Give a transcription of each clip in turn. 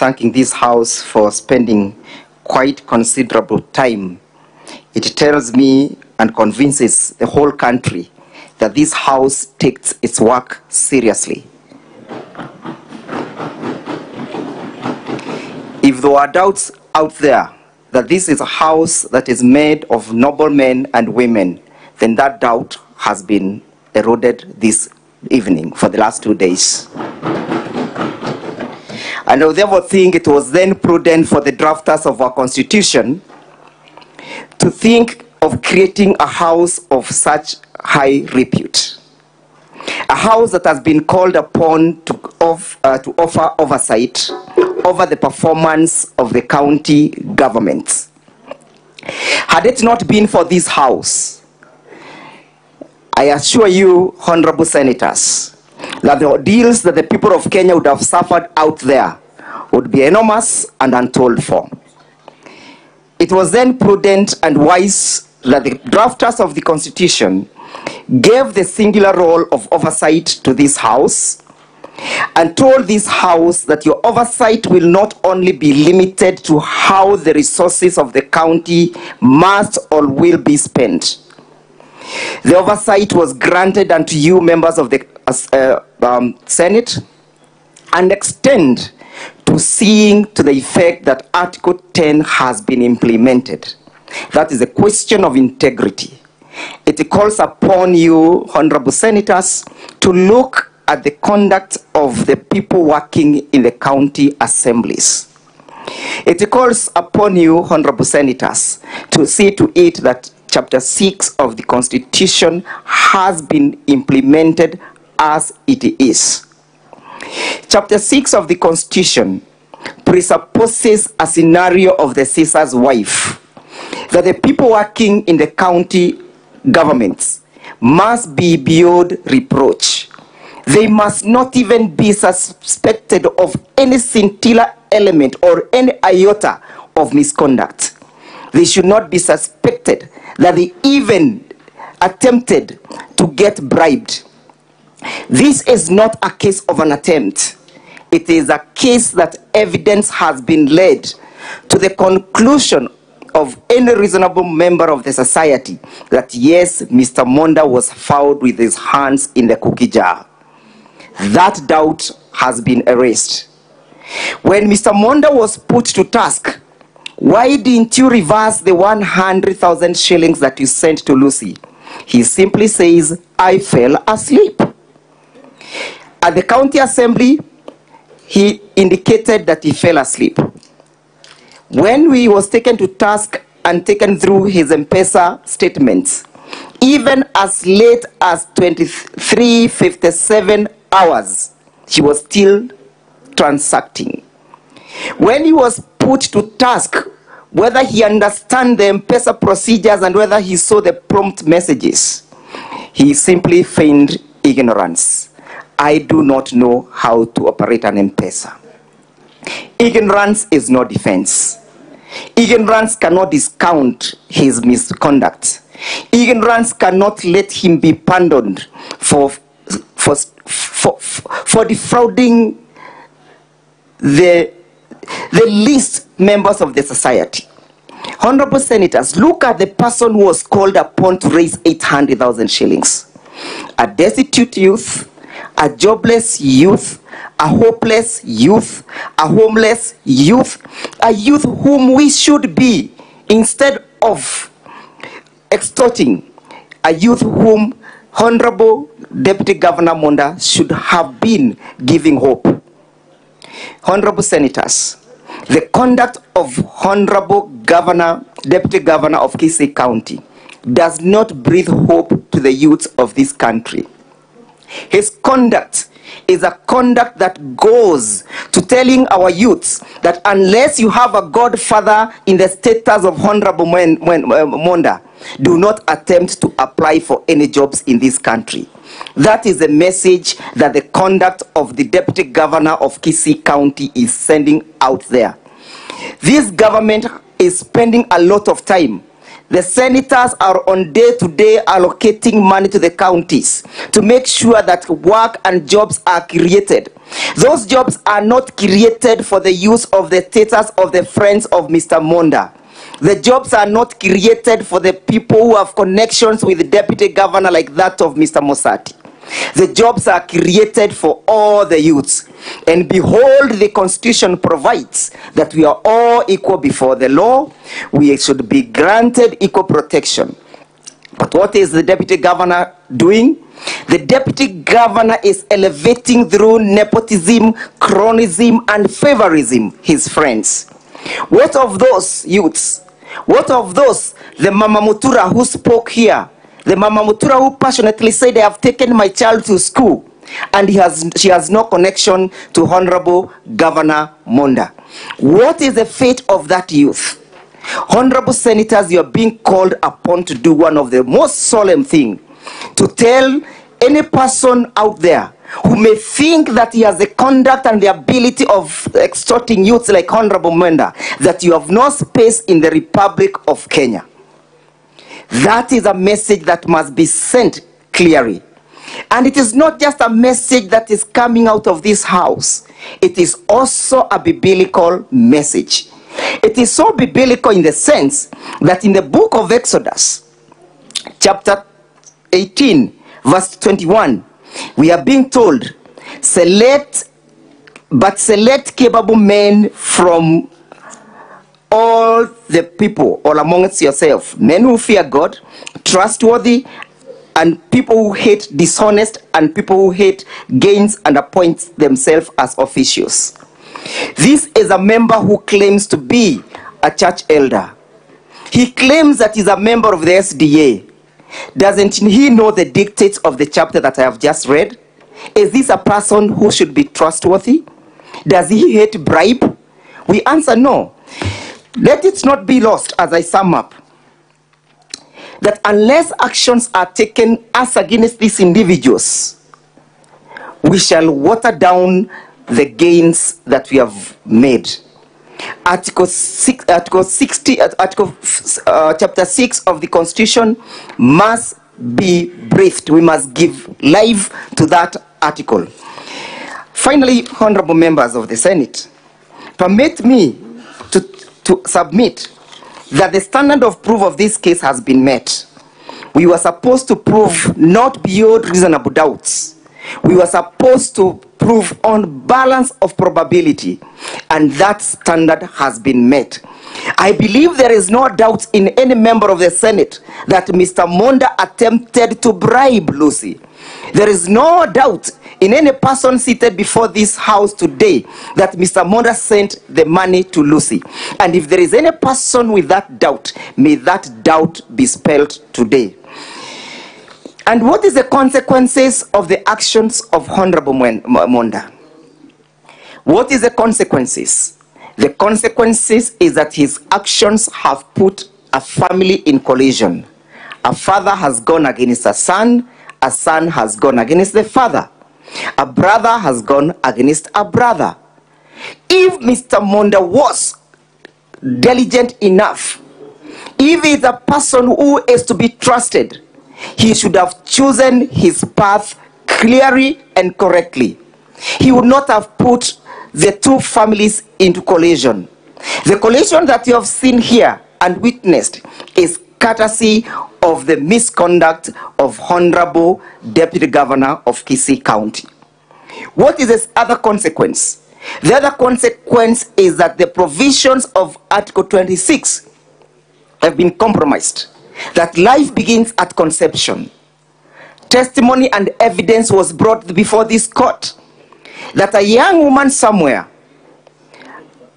thanking this House for spending quite considerable time. It tells me and convinces the whole country that this House takes its work seriously. If there are doubts out there that this is a House that is made of noble men and women, then that doubt has been eroded this evening for the last 2 days. And I therefore think it was then prudent for the drafters of our Constitution to think of creating a House of such high repute. A House that has been called upon to offer oversight over the performance of the county governments. Had it not been for this House, I assure you, honorable senators, that the ordeals that the people of Kenya would have suffered out there would be enormous and untold for. It was then prudent and wise that the drafters of the Constitution gave the singular role of oversight to this House and told this House that your oversight will not only be limited to how the resources of the county must or will be spent. The oversight was granted unto you, members of the Senate, and extend to seeing to the effect that Article 10 has been implemented. That is a question of integrity. It calls upon you, honorable senators, to look at the conduct of the people working in the county assemblies. It calls upon you, honorable senators, to see to it that Chapter 6 of the Constitution has been implemented as it is. Chapter 6 of the Constitution presupposes a scenario of the Caesar's wife, that the people working in the county governments must be beyond reproach. They must not even be suspected of any scintilla element or any iota of misconduct. They should not be suspected that they even attempted to get bribed. This is not a case of an attempt. It is a case that evidence has been led to the conclusion of any reasonable member of the society that yes, Mr. Monda was found with his hands in the cookie jar. That doubt has been erased. When Mr. Monda was put to task, why didn't you reverse the 100,000 shillings that you sent to Lucy? He simply says, I fell asleep. At the county assembly, he indicated that he fell asleep. When he was taken to task and taken through his M-Pesa statements, even as late as 23:57 hours, he was still transacting. When he was put to task whether he understand the M-Pesa procedures and whether he saw the prompt messages, he simply feigned ignorance. I do not know how to operate an M-Pesa. Ignorance is no defense. Ignorance cannot discount his misconduct. Ignorance cannot let him be pardoned for defrauding the least members of the society. Honorable senators, look at the person who was called upon to raise 800,000 shillings. A destitute youth, a jobless youth, a hopeless youth, a homeless youth, a youth whom we should be, instead of extorting, a youth whom Honorable Deputy Governor Monda should have been giving hope. Honorable senators, the conduct of Honorable Deputy Governor of Kisii County does not breathe hope to the youths of this country. His conduct is a conduct that goes to telling our youths that unless you have a godfather in the status of Honorable Monda, do not attempt to apply for any jobs in this country. That is the message that the conduct of the Deputy Governor of Kisii County is sending out there. This government is spending a lot of time The senators are on day-to-day allocating money to the counties to make sure that work and jobs are created. Those jobs are not created for the use of the status of the friends of Mr. Monda. The jobs are not created for the people who have connections with the deputy governor like that of Mr. Mosati. The jobs are created for all the youths. And behold, the Constitution provides that we are all equal before the law. We should be granted equal protection. But what is the deputy governor doing? The deputy governor is elevating through nepotism, cronyism, and favorism his friends. What of those youths? What of those, the Mama Mutura who spoke here? The Mama Mutura who passionately said, I have taken my child to school, and she has no connection to Honorable Governor Monda. What is the fate of that youth? Honorable senators, you are being called upon to do one of the most solemn things, to tell any person out there who may think that he has the conduct and the ability of extorting youths like Honorable Monda, that you have no space in the Republic of Kenya. That is a message that must be sent clearly. And it is not just a message that is coming out of this house. It is also a biblical message. It is so biblical in the sense that in the book of Exodus, chapter 18, verse 21, we are being told, select capable men from all the people, all amongst yourself, men who fear God, trustworthy, and people who hate dishonest, and people who hate gains and appoint themselves as officials. This is a member who claims to be a church elder. He claims that he's a member of the SDA. Doesn't he know the dictates of the chapter that I have just read? Is this a person who should be trustworthy? Does he hate bribe? We answer no. Let it not be lost as I sum up that unless actions are taken as against these individuals, we shall water down the gains that we have made. Chapter 6 of the Constitution must be breathed. We must give life to that article. Finally, honorable members of the Senate, permit me to submit that the standard of proof of this case has been met. We were supposed to prove not beyond reasonable doubts. We were supposed to prove on balance of probability, and that standard has been met. I believe there is no doubt in any member of the Senate that Mr. Monda attempted to bribe Lucy. There is no doubt in any person seated before this house today that Mr. Monda sent the money to Lucy. And if there is any person with that doubt, may that doubt be spelled today. And what is the consequences of the actions of Honorable Monda? What is the consequences? The consequences is that his actions have put a family in collision. A father has gone against a son has gone against the father. A brother has gone against a brother. If Mr. Monda was diligent enough, if he is a person who is to be trusted, he should have chosen his path clearly and correctly. He would not have put the two families into collision. The collision that you have seen here and witnessed is courtesy of the misconduct of Honorable Deputy Governor of Kisii County. What is this other consequence? The other consequence is that the provisions of Article 26 have been compromised. That life begins at conception. Testimony and evidence was brought before this court that a young woman somewhere,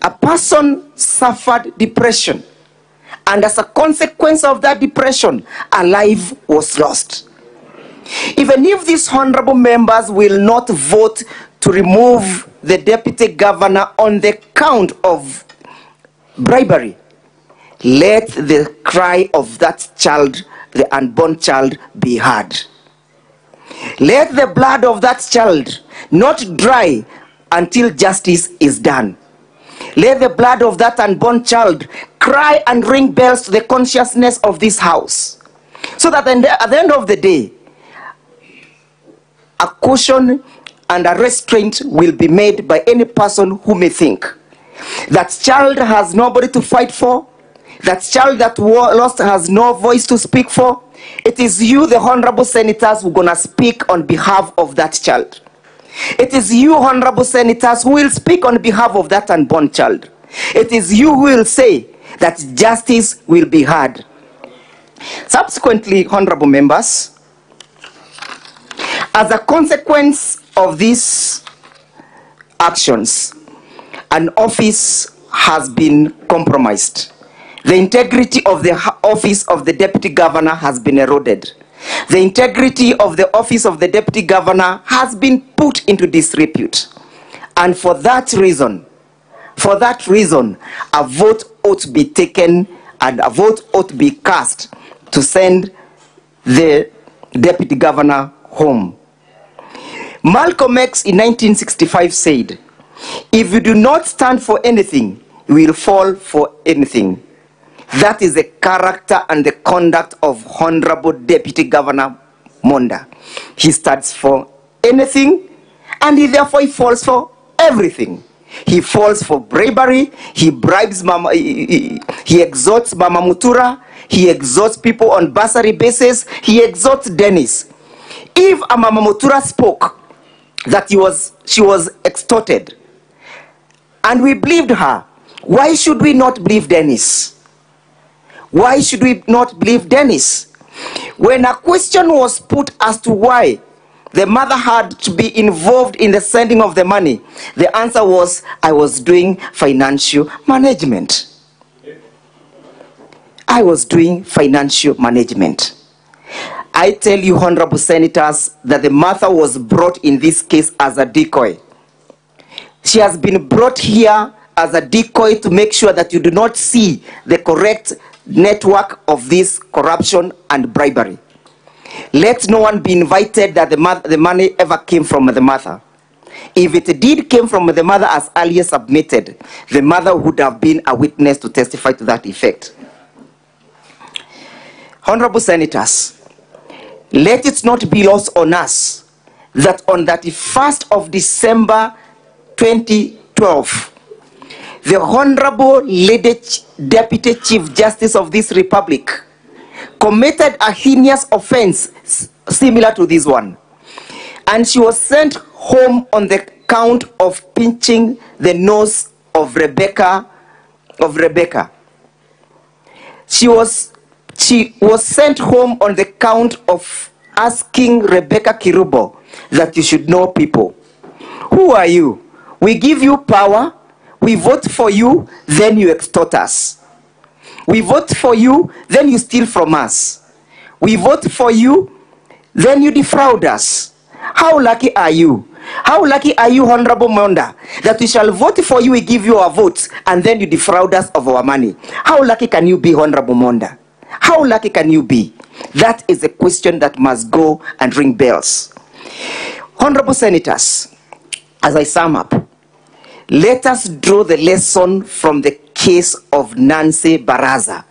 a person suffered depression, and as a consequence of that depression, a life was lost. Even if these honorable members will not vote to remove the deputy governor on the count of bribery, let the cry of that child, the unborn child, be heard. Let the blood of that child not dry until justice is done. Let the blood of that unborn child cry and ring bells to the consciousness of this house, so that at the end of the day, a caution and a restraint will be made by any person who may think that child has nobody to fight for, that child that lost has no voice to speak for. It is you, the honorable senators, who are going to speak on behalf of that child. It is you, honorable senators, who will speak on behalf of that unborn child. It is you who will say that justice will be heard. Subsequently, honorable members, as a consequence of these actions, an office has been compromised. The integrity of the office of the deputy governor has been eroded. The integrity of the office of the deputy governor has been put into disrepute. And for that reason, a vote ought to be taken and a vote ought to be cast to send the deputy governor home. Malcolm X in 1965 said, "If you do not stand for anything, you will fall for anything." That is the character and the conduct of Honorable Deputy Governor Monda. He stands for anything, and he falls for everything. He falls for bribery, he bribes Mama, he exhorts Mama Mutura, he exhorts people on bursary basis, he exhorts Dennis. If a Mama Mutura spoke that she was extorted, and we believed her, why should we not believe Dennis? Why should we not believe Dennis? When a question was put as to why the mother had to be involved in the sending of the money, the answer was, "I was doing financial management." I was doing financial management. I tell you, honorable senators, that the mother was brought in this case as a decoy. She has been brought here as a decoy to make sure that you do not see the correct network of this corruption and bribery. Let no one be invited that the money ever came from the mother. If it did came from the mother as earlier submitted, the mother would have been a witness to testify to that effect. Honorable senators, let it not be lost on us that on 31st of December 2012, the Honorable Lady Deputy Chief Justice of this Republic committed a heinous offense similar to this one. And she was sent home on the count of pinching the nose of Rebecca. She was sent home on the count of asking Rebecca Kirubo that you should know people. Who are you? We give you power. We vote for you, then you extort us. We vote for you, then you steal from us. We vote for you, then you defraud us. How lucky are you? How lucky are you, Honorable Monda, that we shall vote for you, we give you our votes, and then you defraud us of our money? How lucky can you be, Honorable Monda? How lucky can you be? That is a question that must go and ring bells. Honorable senators, as I sum up, let us draw the lesson from the case of Nancy Baraza.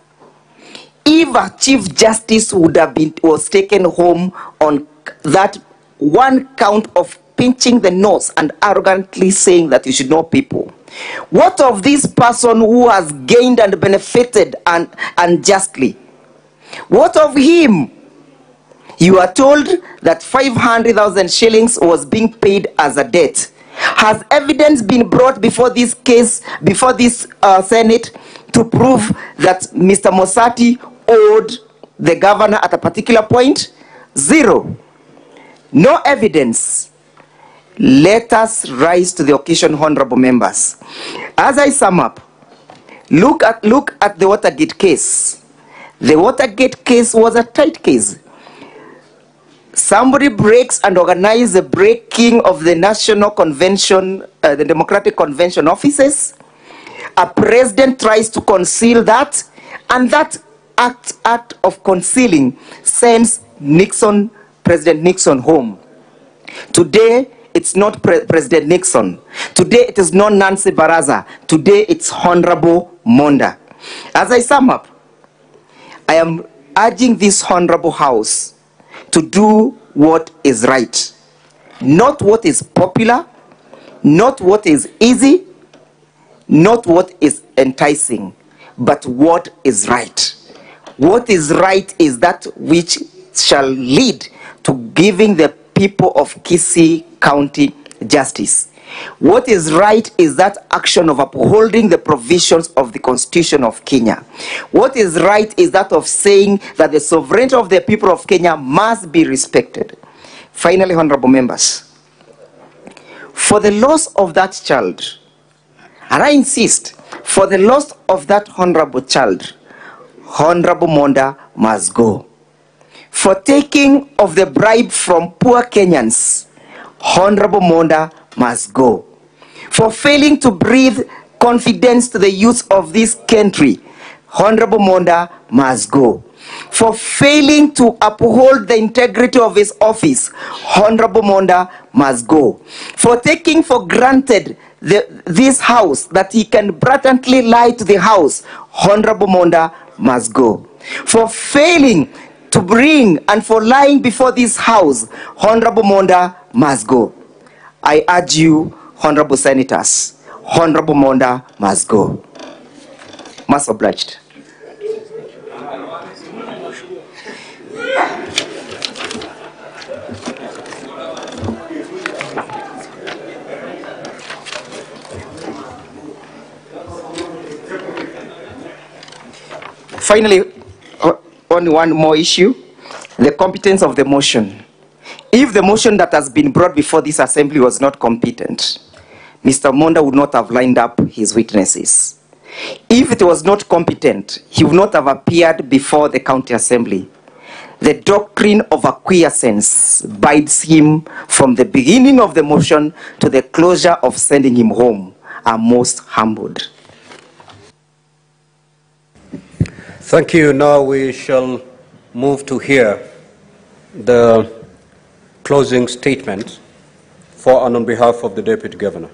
If a Chief Justice was taken home on that one count of pinching the nose and arrogantly saying that you should know people, what of this person who has gained and benefited unjustly? What of him? You are told that 500,000 shillings was being paid as a debt. Has evidence been brought before this case, before this Senate, to prove that Mr. Mosati owed the governor at a particular point? Zero. No evidence. Let us rise to the occasion, honorable members. As I sum up, look at the Watergate case. The Watergate case was a tight case. Somebody breaks and organizes the breaking of the National Convention, the Democratic Convention offices. A president tries to conceal that, and that act of concealing sends President Nixon home. Today, it's not President Nixon. Today, it is not Nancy Baraza. Today, it's Honorable Monda. As I sum up, I am urging this honorable House to do what is right, not what is popular, not what is easy, not what is enticing, but what is right. What is right is that which shall lead to giving the people of Kisii County justice. What is right is that action of upholding the provisions of the Constitution of Kenya. What is right is that of saying that the sovereignty of the people of Kenya must be respected. Finally, honorable members, for the loss of that child, and I insist, for the loss of that honorable child, Honorable Monda must go. For taking of the bribe from poor Kenyans, Honorable Monda must go. For failing to breathe confidence to the youth of this country, Honorable Monda must go. For failing to uphold the integrity of his office, Honorable Monda must go. For taking for granted this house, that he can blatantly lie to the house, Honorable Monda must go. For failing to bring and for lying before this house, Honorable Monda must go. I urge you, honorable senators, Honorable Monda must go. Much obliged. Finally, only one more issue, the competence of the motion. If the motion that has been brought before this assembly was not competent, Mr. Monda would not have lined up his witnesses. If it was not competent, he would not have appeared before the county assembly. The doctrine of acquiescence bides him from the beginning of the motion to the closure of sending him home. I'm most humbled. Thank you. Now we shall move to hear the closing statement for and on behalf of the Deputy Governor.